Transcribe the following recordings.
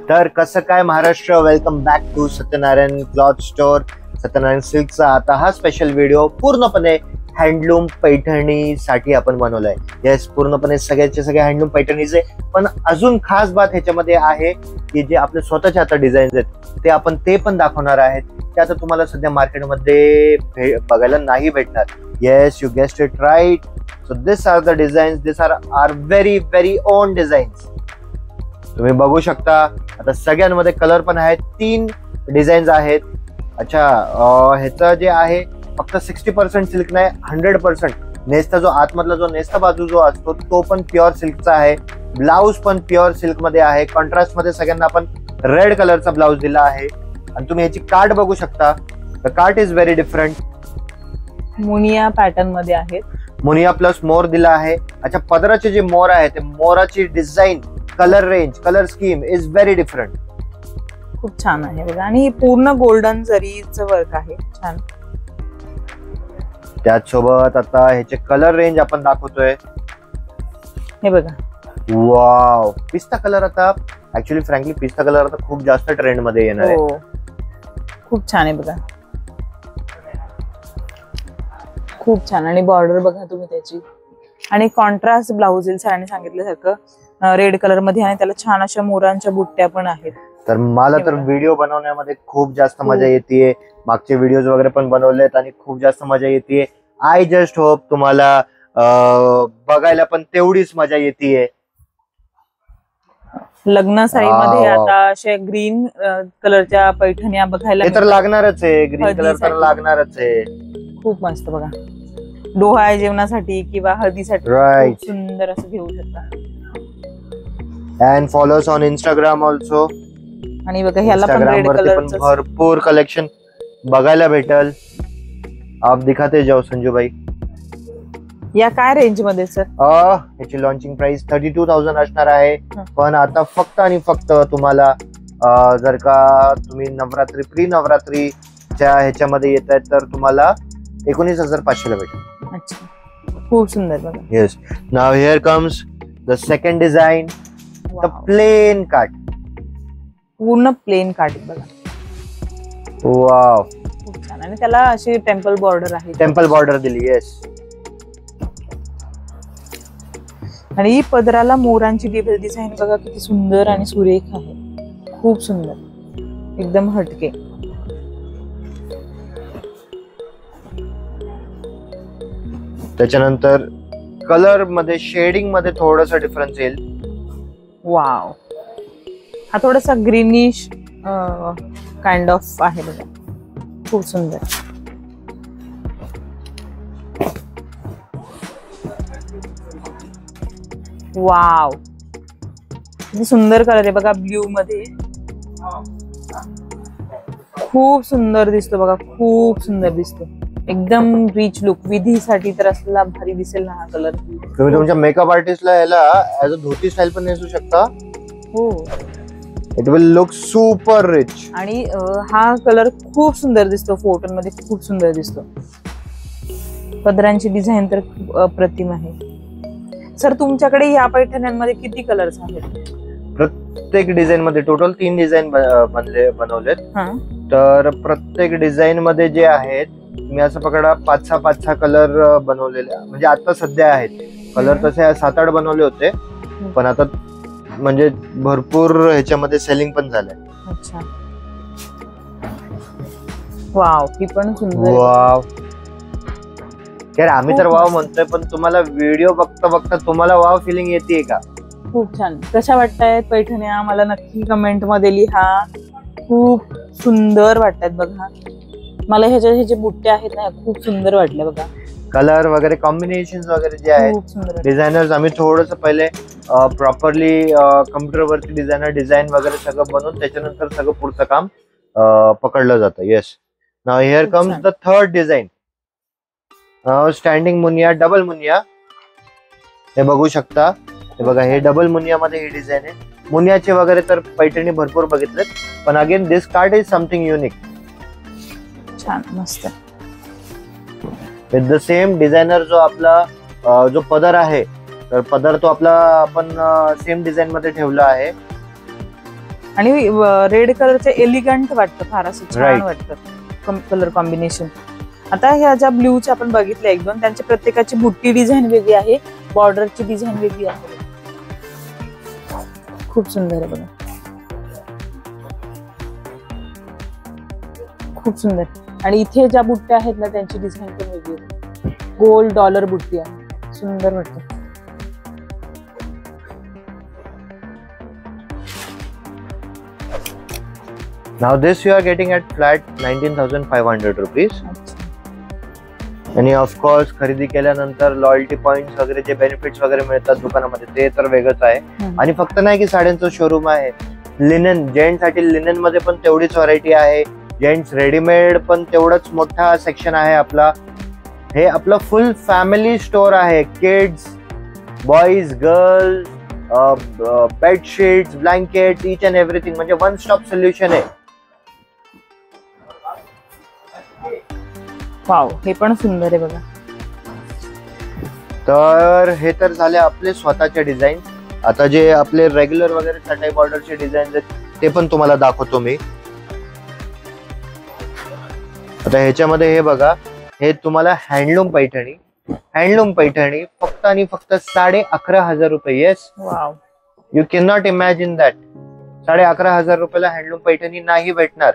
तर कसं काय Maharashtra, welcome back to Satyanarayan cloth store. Satyanarayan सिल्कचा आता हा स्पेशल व्हिडिओ पूर्णपणे हँडलूम पैठणीसाठी आपण बनवलाय. येस, पूर्णपणे सगळ्याचे सगळे हँडलूम पैठणीचे, पण अजून खास बात ह्याच्यामध्ये आहे की जे आपले स्वतःचे आता डिझाईन्स आहेत ते पण दाखवणार आहेत. ते आता तुम्हाला सध्या मार्केटमध्ये बघायला नाही भेटणार. Yes, you guessed it right. So this are the designs. This are very own designs. तुम्ही बघू शकता आता सगळ्यांमध्ये कलर पण आहेत. 3 डिझाईन्स आहेत. अच्छा, ह्याचं जे आहे फक्त 60% सिल्क नाही, 100% नेस्ता, जो आतमधला जो नेस्ता बाजू जो असतो तो पण प्युअर सिल्कचा आहे. ब्लाउज पण प्युअर सिल्क मध्ये आहे. कॉन्ट्रास्ट मध्ये सगळ्यांना आपण रेड कलरचा ब्लाउज दिला आहे. आणि तुम्ही याची कार्ट बघू शकता. The cart is very different. Muniya pattern मध्ये आहेत. मुनिया प्लस मोर दिला आहे. अच्छा, पदराचे जे मोर आहे ते मोराची design, colour range, colour scheme is very different. खूप छान आहे बघा. आणि पूर्ण गोल्डन जरीचं वर्क आहे. छान. त्याचसोबत आता ह्याचे कलर रेंज आपण दाखवतोय. हे बघा, वाव, पिस्ता कलर. आता ऍक्च्युअली फ्रँकली पिस्ता कलर आता खूप जास्त ट्रेंड मध्ये येणार आहे. खूप छान आहे बघा, खूप छान. आणि बॉर्डर बघा तुम्ही त्याची. आणि कॉन्ट्रास्ट ब्लाउज येईल सरांनी सांगितल्यासारखं रेड कलर मध्ये. आणि त्याला छान अशा मोरांच्या बुट्ट्या पण आहेत. तर मला तर व्हिडिओ बनवण्यामध्ये खूप जास्त मजा येते. मागचे व्हिडिओज वगैरे पण बनवलेत आणि खूप जास्त मजा येते. आय जस्ट होप तुम्हाला बघायला पण तेवढीच मजा येते. लग्न साडीमध्ये आता अशा ग्रीन कलरच्या पैठण्या बघायला तर लागणारच आहे. ग्रीन कलर तर लागणारच आहे. खूप मस्त बघा. डोहाळे जेवणासाठी किंवा हळदीसाठी खूप सुंदर असं घेऊ शकता. And follow us on Instagram also. आणि बघा ह्याला पण रेड कलरचं भरपूर कलेक्शन बघायला भेटल. आप दिखाते जाओ संजू भाई. या काय रेंज मध्ये सर? ह्याची लॉन्चिंग प्राइस 32,000 असणार आहे. पण आता फक्त आणि फक्त तुम्हाला जर का तुम्ही नवरात्री प्री नवरात्रीच्या ह्याच्यामध्ये येत आहेत तर तुम्हाला 19,500 ला भेटेल. अच्छा, खूप सुंदर बघा. Yes, now here comes the second design, the plain cut. पूर्ण प्लेन काट बघा. वाव, खूप छान. आणि त्याला अशी टेम्पल बॉर्डर आहे. टेम्पल बॉर्डर दिली. येस. आणि पदराला मोरांची डिझाईन बघा किती सुंदर आणि सुरेख आहे. खूप सुंदर, एकदम हटके. त्याच्यानंतर कलर मध्ये शेडिंग मध्ये थोडस डिफरन्स येईल. वाव, हा थोडासा ग्रीनिश काइंड ऑफ आहे बघा. खूप सुंदर. वाव, किती सुंदर कलर आहे बघा. ब्ल्यू मध्ये खूप सुंदर दिसतो बघा. खूप सुंदर दिसतो. एकदम रिच लुक. विधीसाठी तर असला भारी दिसेल ना हा कलर. तुम्ही तुमच्या मेकअप आर्टिस्टला याला ऍज अ धोती स्टाईल पण नेसू शकता. हो, it will look super rich. आणि हा कलर खूप सुंदर दिसतो. फोटो मध्ये खूप सुंदर दिसतो. पदरांची डिझाईन तर खूप अप्रतिम आहे. सर, तुमच्याकडे या पैठण्यांमध्ये किती कलर्स आहेत? प्रत्येक डिझाईन मध्ये टोटल 3 डिझाईन बनवलेत. तर प्रत्येक डिझाईन मध्ये जे आहेत, मी असं पकडा 5-6 कलर बनवलेले. म्हणजे आता सध्या आहेत कलर. तसे 7-8 बनवले होते, पण आता म्हणजे भरपूर ह्याच्यामध्ये सेलिंग पण झालंय. अच्छा, वाव, ही पण सुंदर. वाव, यार आम्ही तर वाव म्हणतोय, पण तुम्हाला व्हिडिओ बघता तुम्हाला वाव फिलिंग येते का? खूप छान. कशा वाटतायत पैठण्या? मला नक्की कमेंट मध्ये लिहा. खूप सुंदर वाटतात बघा. मला ह्याचे बुट्टे आहेत ना, खूप सुंदर वाटले बघा. कलर वगैरे कॉम्बिनेशन वगैरे जे आहेत डिझायनर्स, आम्ही थोडस पहिले प्रॉपरली कम्प्युटरवरती डिझाईन वगैरे सगळं बनवून त्याच्यानंतर सगळं पुढचं काम पकडलं जातं. Yes, now here comes the third design, standing Muniya, double Muniya. हे बघू शकता. हे बघा, हे डबल मुनिया मध्ये ही डिझाईन आहे. मुनियाचे वगैरे तर पैठणी भरपूर बघितलेत, पण again this card is something unique. छान, मस्त. विथ द सेम डिझायनर जो आपला जो पदर आहे, तर पदर तो आपला आपण सेम डिझाईन मध्ये ठेवला आहे. आणि रेड कलरचे एलिगंट वाटतं, फार असं छान Right. वाटतं कलर कॉम्बिनेशन. आता ह्या ज्या ब्ल्यूच्या आपण बघितल्या एक दोन, त्यांची प्रत्येकाची बुट्टी डिझाईन वेगळी आहे, बॉर्डरची डिझाईन वेगळी आहे. खूप सुंदर आहे बघा, खूप सुंदर. आणि इथे ज्या बुट्ट्या आहेत ना त्यांची डिझाईन पण वेगळी आहे, गोल्ड डॉलर बुट्टी आहे, सुंदर वाटतं. Now this you are getting at flat 19,500 rupees. आणि ऑफकोर्स खरेदी केल्यानंतर लॉयल्टी पॉइंट्स वगैरे जे बेनिफिट्स वगैरे मिळतात दुकानामध्ये ते तर वेगळंच आहे. आणि फक्त नाही की साड्यांचं शोरूम आहे, लिनन जेंट्स साठी लिनन मध्ये पण तेवढीच व्हरायटी आहे, जेंट्स रेडीमेड पण तेवढंच मोठा सेक्शन आहे आपला. हे आपलं फुल फॅमिली स्टोर आहे, kids, boys, girls, bedsheets, blanket, each and everything, म्हणजे वन स्टॉप सोल्युशन आहे. वाव, हे पण सुंदर आहे बघा. तर हे तर झाले आपले स्वतःचे डिझाईन. आता जे आपले रेग्युलर वगैरे चटाई बॉर्डरचे डिझाईन आहेत ते पण तुम्हाला दाखवतो मी. आता ह्याच्यामध्ये हे बघा, हे तुम्हाला हँडलूम पैठणी फक्त आणि फक्त 11,500 रुपये. Yes, wow, you can not imagine that. 11,500 रुपयाला हँडलूम पैठणी नाही भेटणार.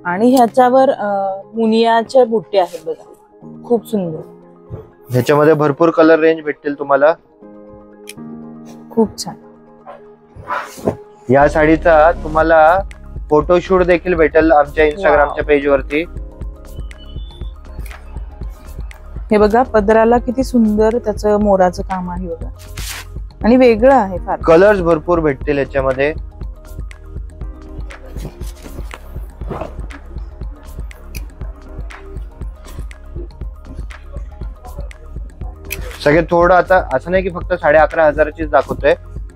आणि ह्याच्यावर मुनियाच्या बुट्टे आहेत बघा, खूप सुंदर. ह्याच्यामध्ये भरपूर कलर रेंज भेटतील तुम्हाला. खूप छान. या साडीचा तुम्हाला फोटोशूट देखील भेटेल आमच्या इंस्टाग्रामच्या पेज वरती. हे बघा, पदराला किती सुंदर त्याचं मोराचं काम आहे बघा, आणि वेगळं आहे फार. कलर्स भरपूर भेटतील याच्यामध्ये. सगळे थोडं, आता असं नाही की फक्त 11,500चीच दाखवतोय,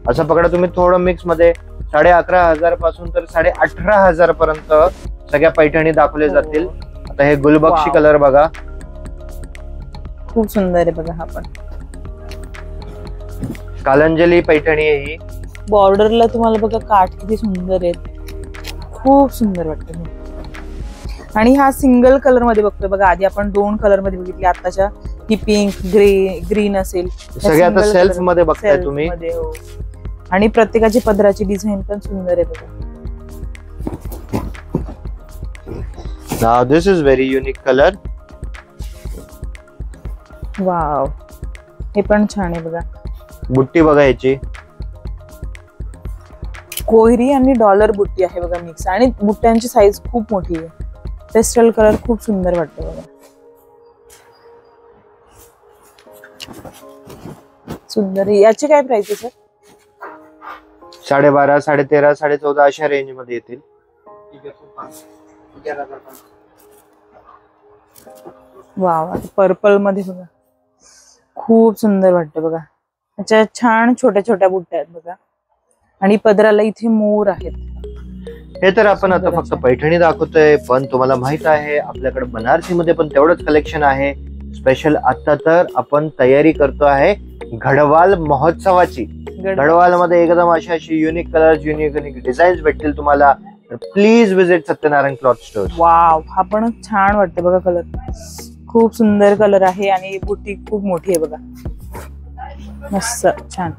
असं पकडा तुम्ही थोडं मिक्स मध्ये 11,500 पासून तर 18,500 पर्यंत सगळ्या पैठणी दाखवले जातील. आता हे गुलबक्षी कलर बघा, खूप सुंदर आहे बघा. हा पण कालंजली पैठणी आहे ही. बॉर्डरला तुम्हाला बघा काठ किती सुंदर आहेत, खूप सुंदर वाटतं. आणि हा सिंगल कलर मध्ये बघतोय बघा, आधी आपण 2 कलर मध्ये बघितली, आताच्या ही पिंक, ग्रीन असेल, सगळे आता सेल्फ मध्ये बघताय तुम्ही. आणि प्रत्येकाची पदराची डिझाईन पण सुंदर आहे बघा. Now this is very unique color. Wow, हे पण छान आहे बघा. बुट्टी बघा याची, कोहिरी आणि डॉलर बुट्टी आहे बघा मिक्स, आणि बुट्ट्यांची साईज खूप मोठी आहे. पेस्टल कलर खूप सुंदर वाटतो बघा, सुंदर. याची काय प्राइस आहे सर? 12,500, 13,500, 14,500 अशा रेंज मध्ये येतील. वाव, पर्पल मध्ये बघा, खूप सुंदर वाटतं बघा. त्याच्या छान छोट्या छोट्या बुट्ट्या आहेत बघा, आणि पदराला इथे मोर आहेत. हे तर आपण आता फक्त पैठणी दाखवतोय, पण तुम्हाला माहित आहे आपल्याकडे बनारसी मध्ये पण तेवढंच कलेक्शन आहे. स्पेशल आता तर आपण तयारी करतो आहे गढवाल महोत्सवाची. गढवाल मध्ये एकदम अशी युनिक कलर्स, युनिक डिझाईन्स भेटतील तुम्हाला. Please visit Satyanarayan cloth store. Wow, हा पण छान वाटतं बघा कलर, खूप सुंदर कलर आहे, आणि बुट्टी खूप मोठी आहे बघा, मस्त छान.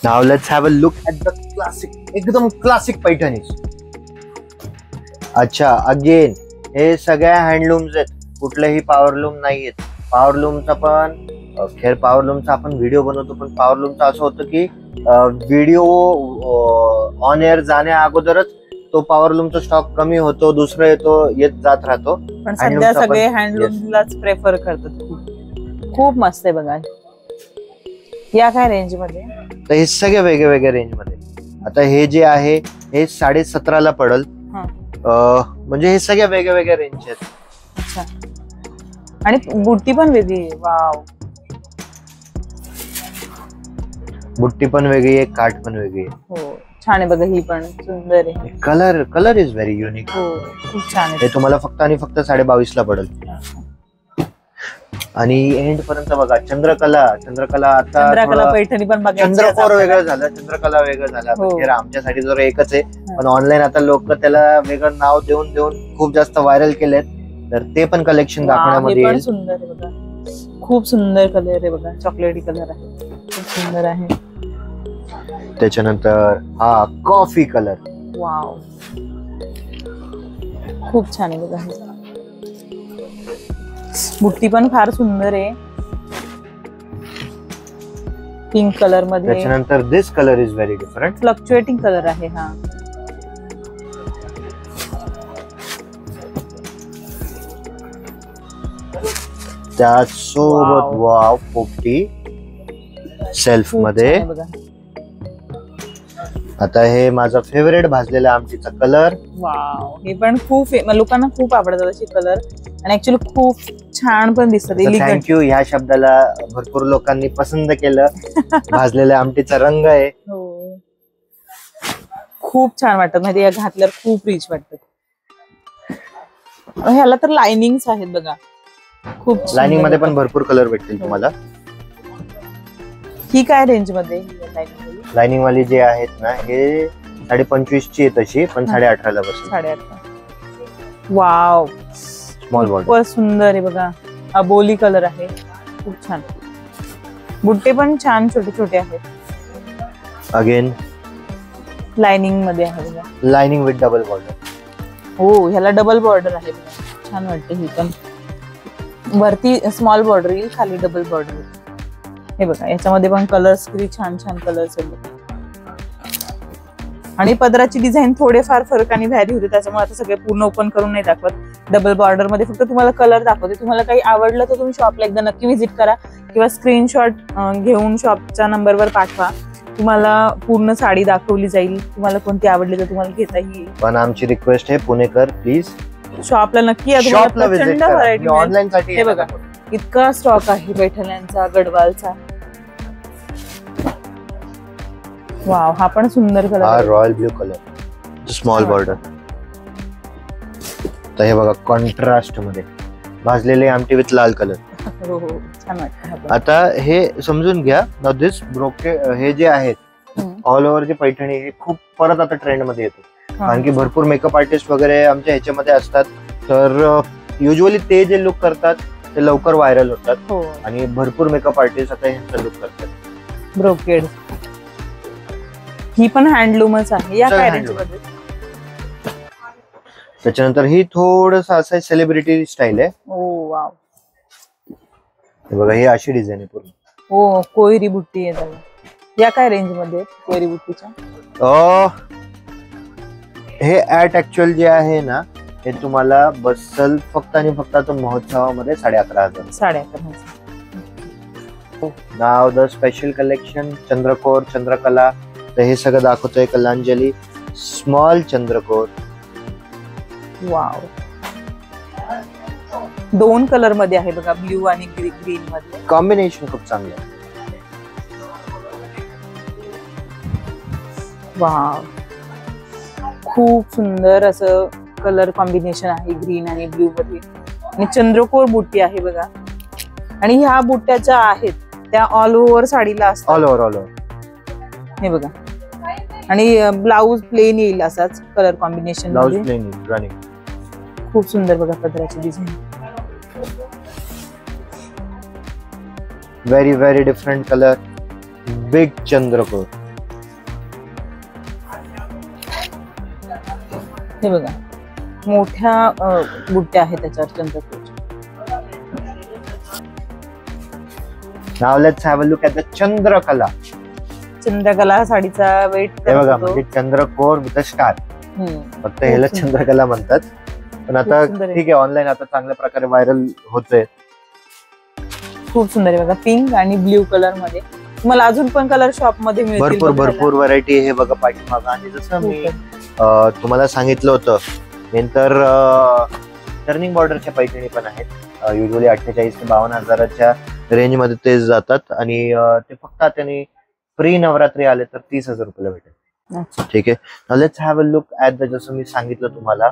Now let's have a look at the classic, एकदम क्लासिक पैठणी. अच्छा, अगेन हे सगळ्या हँडलूम्स आहेत, कुठलेही पॉवरलूम नाहीयेत. पॉवरलूमचा पण खेळ, पॉवरलूमचा आपण व्हिडिओ बनवतो, पण पॉवरलूमचा असं होतं की व्हिडिओ ऑन एअर जाण्या अगोदरच तो पॉवरलूमचा स्टॉक कमी होतो, दुसरं येतो, येत जात राहतो. पण सध्या सगळे हँडलूमलाच प्रेफर करतात. खूप मस्त आहे बघा. या काय रेंज मध्ये? तर हे सगळे वेगवेगळ्या रेंज मध्ये. आता हे जे आहे हे 17,500 पडल. म्हणजे हे सगळ्या वेगवेगळ्या रेंज आहेत. अच्छा, आणि बुट्टी पण वेगळी. वाव, बुट्टी पण वेगळी आहे, काठ पण वेगळी आहे. हो छान आहे बघा, ही पण सुंदर आहे. Colour is very unique. हो खूप छान आहे. हे तुम्हाला फक्त आणि फक्त 22.5 ला पडेल. आणि एंड पर्यंत बघा चंद्रकला आता चंद्रकला पैठणी पण बघा. चंद्रकोर वेगळं झालं, चंद्रकला वेगळं झालं. हो. आमच्यासाठी जर एकच आहे, पण ऑनलाईन आता लोक त्याला वेगळं नाव देऊन खूप जास्त व्हायरल केलेत. तर ते पण कलेक्शन दाखवण्यामध्ये येईल. सुंदर आहे बघा, खूप सुंदर कलर आहे बघा, चॉकलेटी कलर आहे, खूप सुंदर आहे. त्याच्यानंतर हा कॉफी कलर. वाव खूप छान आहे बघा. बुट्टी पण फार सुंदर आहे, पिंक कलर मध्ये. त्याच्यानंतर this colour is very different, fluctuating colour आहे हा. त्यासोबत वाव पोपटी सेल्फ मध्ये. आता हे माझा फेवरेट भाजलेला आमटीचा कलर. वाव हे पण खूप लोकांना खूप आवडतात असे कलर, आणि ऍक्च्युअली खूप छान पण दिसतात. थँक्यू, ह्या शब्दाला भरपूर लोकांनी पसंत केलं. भाजलेल्या आमटीचा रंग आहे. हो खूप छान वाटतात, म्हणजे या घातल्यावर खूप रिच वाटतात. ह्याला तर लाइनिंग्स आहेत बघा, खूप लाइनिंग मध्ये पण भरपूर कलर भेटतील तुम्हाला. ही काय रेंज मध्ये लाइनिंग वाली जे आहेत ना, हे 25.5 ची आहे तशी, पण 18.5 ला बसेल. 18.5. वाव स्मॉल बॉर्डर, खूप सुंदर आहे बघा. अबोली कलर आहे, खूप छान. बुट्टे पण छान छोटे छोटे आहेत. अगेन लाइनिंग मध्ये आहे बघा, लाइनिंग विथ डबल बॉर्डर. हो ह्याला डबल बॉर्डर आहे बघा, छान वाटते. ही पण वरती स्मॉल बॉर्डर येईल, खाली डबल बॉर्डर येईल. हे बघा याच्यामध्ये पण कलर्स किती छान छान कलर्स आहेत. आणि पदराची डिझाईन थोडेफार फरक आणि व्हॅरी होते, त्याच्यामुळे आता सगळे पूर्ण ओपन करून नाही दाखवत. डबल बॉर्डर मध्ये फक्त तुम्हाला कलर दाखवते. तुम्हाला काही आवडलं तर तुम्ही शॉपला एकदा नक्की व्हिजिट करा, किंवा स्क्रीनशॉट घेऊन शॉपच्या नंबरवर पाठवा. तुम्हाला पूर्ण साडी दाखवली जाईल. तुम्हाला कोणती आवडली तर तुम्हाला घेता येईल. पण आमची रिक्वेस्ट आहे, पुणेकर प्लीज शॉपला नक्की या. शॉपला व्हिजिट करा. ऑनलाईन साठी हे बघा इतका स्टॉक आहे पैठण्यांचा, गडवालचा. वाव हा पण सुंदर कलर, हा royal blue colour, small border. तर हे बघा कॉन्ट्रास्ट मध्ये भाजलेले आमटी विथ लाल कलर. हो हो छान वाटतं. आता हे समजून घ्या, नाउ दिस ब्रोके हे जे आहेत ऑल ओव्हर जे पैठणी, हे खूप परत आता ट्रेंड मध्ये येतो. कारण की भरपूर मेकअप आर्टिस्ट वगैरे आमच्या ह्याच्यामध्ये असतात. तर युजली ते जे लुक करतात ते लवकर व्हायरल होतात. आणि भरपूर मेकअप आर्टिस्ट आता ह्यांचा लुक करतात. ब्रोकेड ही पण हँडलूमच आहे. या काय रेंज मध्ये? त्याच्यानंतर ही थोडस असं सेलिब्रिटी स्टाईल आहे. ओ वाव बघा ही अशी डिझाईन आहे पूर्ण. हो कोयरी बुट्टी आहे त्याला. या काय रेंज मध्ये कोयरी बुट्टीच्या? हे ऍट ऍक्च्युअल जे आहे ना, हे तुम्हाला बसल फक्त आणि फक्त तो महोत्सवामध्ये 11,500. 11,500. नाव the special collection Chandrakor Chandrakala. तर हे सगळं दाखवतोय Kalanjali small Chandrakor. Wow 2 colour मध्ये आहे बघा, ब्ल्यू आणि ग्रीन मध्ये. कॉम्बिनेशन खूप चांगलं आहे. वाव खूप सुंदर असं कलर कॉम्बिनेशन आहे, ग्रीन आणि ब्ल्यू मध्ये. आणि चंद्रकोर बुट्टी आहे बघा. आणि ह्या बुट्ट्याच्या आहेत त्या ऑल ओव्हर साडीला असतात. ऑल ओव्हर हे बघा. आणि ब्लाऊज प्लेन येईल असाच कलर कॉम्बिनेशन मध्ये. Plain running. खूप सुंदर बघा पदराची design. Very very different colour. Big Chandrakor. हे बघा मोठ्या बुट्ट्या आहेत त्याच्यावर चंद्रकोर. Now let's have a look at the Chandrakala. Chandrakala साडीचा वेट हे बघा, म्हणजे चंद्रकोर विथ स्टार. फक्त ह्याला चंद्रकला म्हणतात. पण आता ठीक आहे, ऑनलाईन आता चांगल्या प्रकारे व्हायरल होतंय. खूप सुंदर आहे बघा, पिंक आणि ब्ल्यू कलर मध्ये. तुम्हाला अजून पण कलर शॉप मध्ये मिळतील. भरपूर व्हरायटी. हे बघा पाठीमागं. आणि जसं मी तुम्हाला सांगितलं होतं, नंतर टर्निंग बॉर्डरच्या पैठणी पण आहेत. युजली 48,000 ते 52,000च्या रेंज मध्ये ते जातात. आणि ते फक्त त्यांनी प्री नवरात्री आले तर 30,000 रुपयाला भेटेल. अच्छा. ठीक आहे. Let's have a look at the, जसं मी सांगितलं तुम्हाला,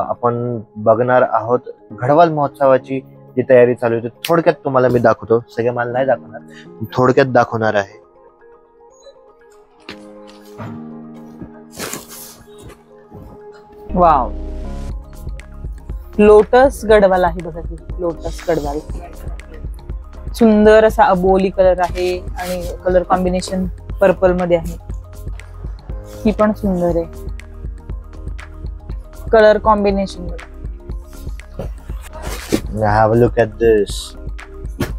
आपण बघणार आहोत गढवाल महोत्सवाची जी तयारी चालू आहे. थोडक्यात तुम्हाला मी दाखवतो, सगळे मला नाही दाखवणार, थोडक्यात दाखवणार आहे. वाव, लोटस गडवाल आहे बघा की, लोटस गडवाल. सुंदर असा अबोली कलर आहे आणि कलर कॉम्बिनेशन पर्पल मध्ये आहे. ही पण सुंदर आहे colour combination. Have a look at this.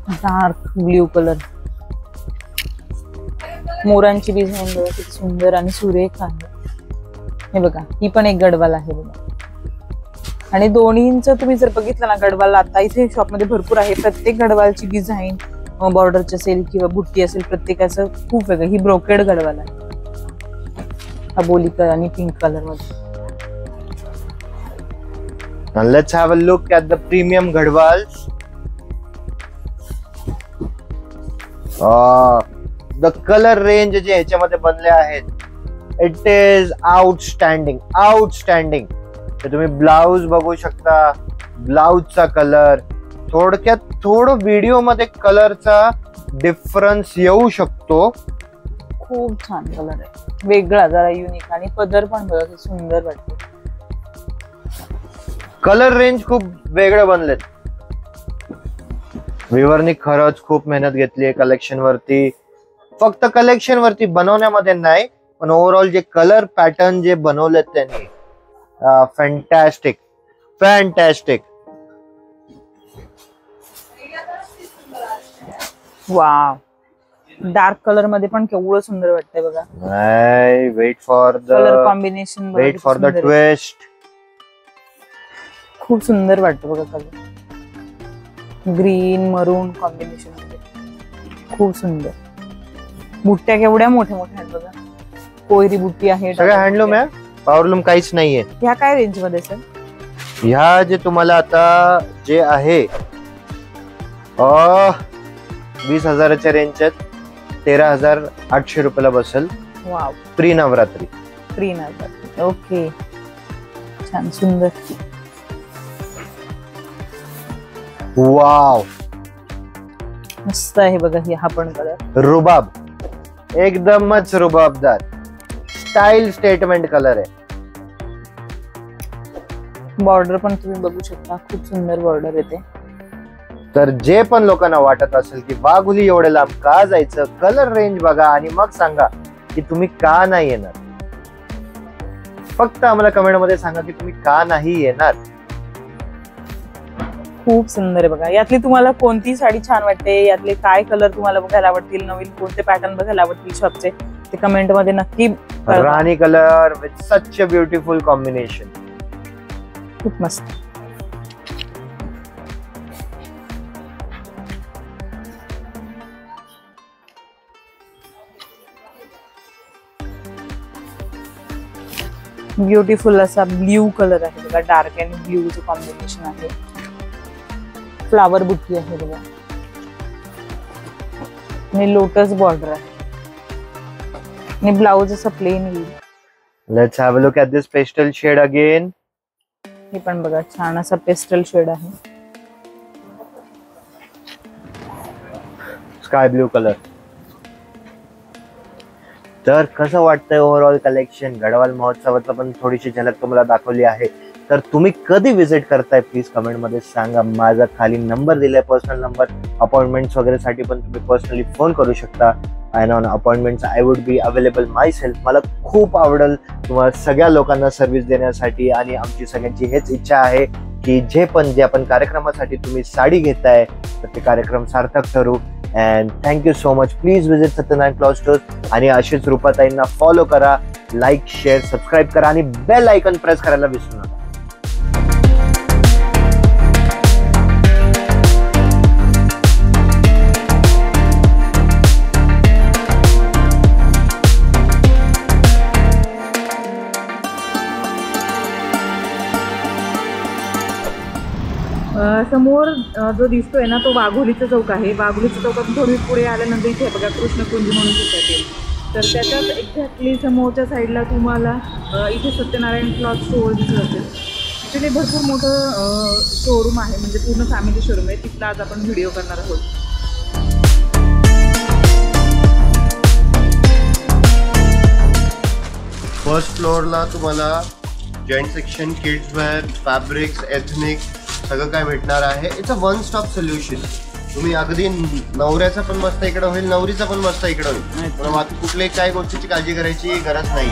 Dark blue colour, मोरांची डिझाईन बघा किती सुंदर आणि सुरेख आहे. हे बघा, ही पण एक गडवाल आहे बघा. आणि दोन्हींचं तुम्ही जर बघितलं ना, गडवाल आता इथे शॉपमध्ये भरपूर आहे. प्रत्येक गडवालची डिझाईन, बॉर्डरची असेल किंवा बुट्टी असेल, प्रत्येकाचं खूप वेगळं. ही ब्रोकेड गडवाल आहे, अबोली कलर आणि पिंक कलर मध्ये. Let's have a look at the premium Gadwals. The colour range जे ह्याच्यामध्ये बनले आहेत, इट इज आउटस्टँडिंग, आउटस्टँडिंग. तुम्ही ब्लाउज बघू शकता, ब्लाउजचा कलर. थोडक्यात थोडं व्हिडिओ मध्ये कलरचा डिफरन्स येऊ शकतो. खूप छान कलर आहे, वेगळा, जरा युनिक. आणि पदर पण बघा किती सुंदर वाटते. कलर रेंज खूप वेगळे बनलेत. विवरनी खरंच खूप मेहनत घेतली आहे कलेक्शन वरती. फक्त कलेक्शन वरती बनवण्यामध्ये नाही, पण ओव्हरऑल जे कलर पॅटर्न जे बनवलेत त्यांनी, fantastic, fantastic. Wow, dark colour मध्ये पण केवढं सुंदर वाटतंय बघा. Wait for the colour combination, wait for the twist. खूप सुंदर वाटतं बघा कलर. ग्रीन मरून कॉम्बिनेशन मध्ये खूप सुंदर. बुट्ट्या केवढ्या मोठ्या मोठ्या आहेत बघा. कोयरी बुट्टी आहे, सगळं हँडलूम आहे, पॉवरलूम काहीच नाहीये. ह्या काय रेंज मध्ये सर? ह्या जे तुम्हाला आता जे आहे 20,000च्या रेंजच्या 13,800 रुपयाला बसेल. Wow, pre Navratri. Pre Navratri, okay. छान, सुंदर. वाव, मस्त आहे बघा. हा पण कलर रुबाब, एकदमच रुबाबदार, स्टाईल स्टेटमेंट कलर आहे. बॉर्डर पण तुम्ही बघू शकता, खूप सुंदर बॉर्डर येते. तर जे पण लोकांना वाटत असेल की वाघुली एवढे लांब का जायचं, कलर रेंज बघा आणि मग सांगा की तुम्ही का नाही येणार. फक्त आम्हाला कमेंट मध्ये सांगा की तुम्ही का नाही येणार. खूप सुंदर आहे बघा. यातली तुम्हाला कोणती साडी छान वाटते, यातले काय कलर तुम्हाला बघायला आवडतील, नवीन कोणते पॅटर्न बघायला आवडतील शॉपचे, ते कमेंट मध्ये नक्की कळवा. राणी colour with such a beautiful combination. खूप मस्त. ब्युटिफुल असा ब्ल्यू कलर आहे बघा. डार्क आणि ब्ल्यूचं कॉम्बिनेशन आहे. फ्लावर बुट्टी आहे बघा आणि लोटस बॉर्डर आहे आणि ब्लाउज असं प्लेन येईल. Let's have a look at this pastel shade again. हे पण बघा, छान असा पेस्टल शेड आहे. Sky blue colour. तर कसं वाटतंय ओव्हरऑल कलेक्शन? गढवाल महोत्सवाचं पण थोडीशी झलक तुम्हाला दाखवली आहे. तर तुम्ही कधी विजिट करताय प्लीज कमेंट मध्ये सांगा. माझा खाली नंबर दिलाय, पर्सनल नंबर. अपॉइंटमेंट्स वगैरे साठी पण तुम्ही पर्सनली फोन करू शकता. And on appointments I would be available my self. मला खूप आवडेल तुम्हाला सगळ्या लोकांना सर्व्हिस देण्यासाठी. आणि आमची सगळ्यांची हेच इच्छा आहे की जे आपण कार्यक्रमासाठी तुम्ही साडी घेताय तर ते कार्यक्रम सार्थक ठरू. And thank you so much. Please visit Satyanarayan cloth store. आणि अशीच रूपाताईंना फॉलो करा, लाईक, शेअर, सबस्क्राईब करा आणि बेल आयकॉन प्रेस करायला विसरू नका. समोर जो दिसतोय ना तो वाघोलीचा चौक आहे. वाघोलीच्या चौकातून थोडी पुढे आल्यानंतर इथे बघा कृष्णकुंज म्हणून सोसायटी. तर त्याच्याच एक्झॅक्टली समोरच्या साईडला तुम्हाला इथे सत्यनारायण क्लॉथ स्टोअर दिसत असेल. ॲक्च्युली भरपूर मोठं शोरूम आहे, म्हणजे पूर्ण फॅमिली शोरूम आहे. तिथला आज आपण व्हिडिओ करणार आहोत. फर्स्ट फ्लोअरला तुम्हाला gent section, kids wear, fabrics, ethnic सगळं काय भेटणार आहे. It's a one stop solution. तुम्ही अगदी नवऱ्याचा पण मस्त इकडं होईल, नवरीचा पण मस्त इकडं होईल. बाकी कुठल्याही काही गोष्टीची काळजी करायची गरज नाही.